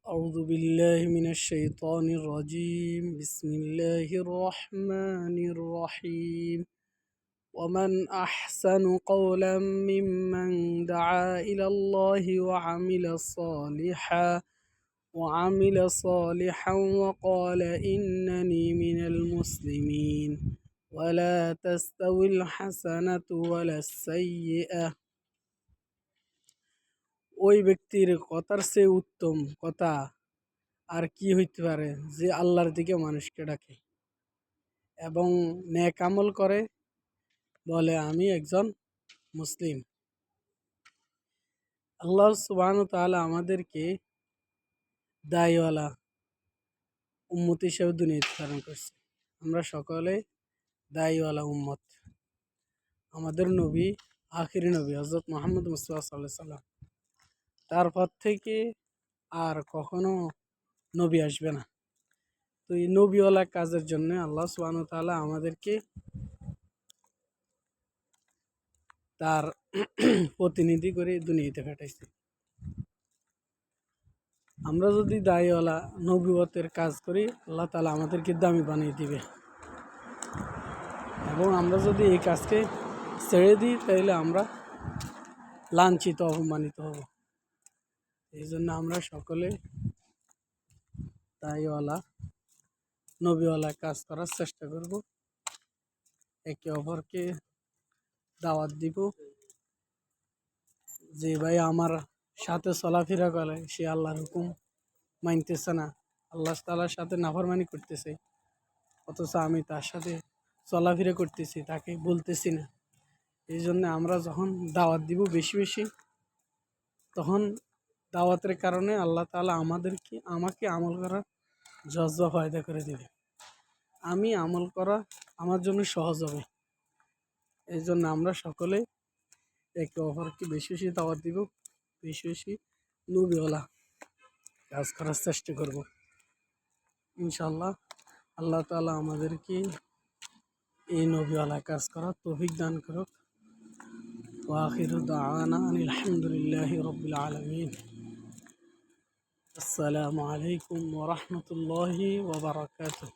أعوذ بالله من الشيطان الرجيم بسم الله الرحمن الرحيم ومن أحسن قولا ممن دعا إلى الله وعمل صالحا وقال إنني من المسلمين ولا تستوي الحسنة ولا السيئة ওই ব্যক্তির কথার চেয়ে উত্তম কথা আর কি হইতে পারে যে আল্লাহর দিকে মানুষকে ডাকে এবং নেক আমল করে, বলে আমি একজন মুসলিম। আল্লাহ সুবহানাহু ওয়া তাআলা আমাদেরকে দায়ওয়ালা উম্মত হিসেবে দুনিয়াতে প্রেরণ করছে। আমরা সকলে দায়ওয়ালা উম্মত। আমাদের নবী আখিরি নবী হযরত মুহাম্মদ মুস্তাফা সাল্লাল্লাহু আলাইহি সাল্লাম, তারপর থেকে আর কখনো নবী আসবে না। তো এই নবীওয়ালা কাজের জন্য আল্লাহ সুবহানাহু ওয়া তাআলা আমাদেরকে তার প্রতিনিধি করে দুনিয়াতে পাঠাইছে। আমরা যদি দায়ওয়ালা নবুয়তের কাজ করি, আল্লাহ তাআলা আমাদেরকে দামি বানিয়ে দিবে, এবং আমরা যদি এই কাজকে ছেড়ে দিই তাহলে আমরা লাঞ্ছিত অপমানিত হব। এই জন্য আমরা সকলে দায়ওয়ালা নবীওয়ালা কাজ করার চেষ্টা করব, একে অপরকে দাওয়াত দিব। যে ভাই আমার সাথে চলাফেরা করে সে আল্লাহর হুকুম মানতেছে না, আল্লাহ তাআলার সাথে নাফরমানি করতেছে, অথচ আমি তার সাথে চলাফেরা করতেছি, তাকে বলতেছি না। এই জন্য আমরা যখন দাওয়াত দিব বেশি বেশি, তখন দাওয়াতের কারণে আল্লাহ তাআলা আমাকে আমল করার জজ্বা পয়দা করে দেবে। আমি আমল করা আমার জন্য সহজ হবে। এই জন্য আমরা সকলে একে অপরকে বেশি বেশি দাওয়াত দিব, বেশি বেশি নবীওয়ালা কাজ করার চেষ্টা করব। ইনশাআল্লাহ আল্লাহ তাআলা আমাদেরকে এই নবীওয়ালা কাজ করার তৌফিক দান করুক। ওয়া আখিরু দাওয়ানা আনিল হামদুলিল্লাহি রাব্বিল আলামিন। আসসালামু আলাইকুম ওয়া রাহমাতুল্লাহি ওয়া বারাকাতুহু।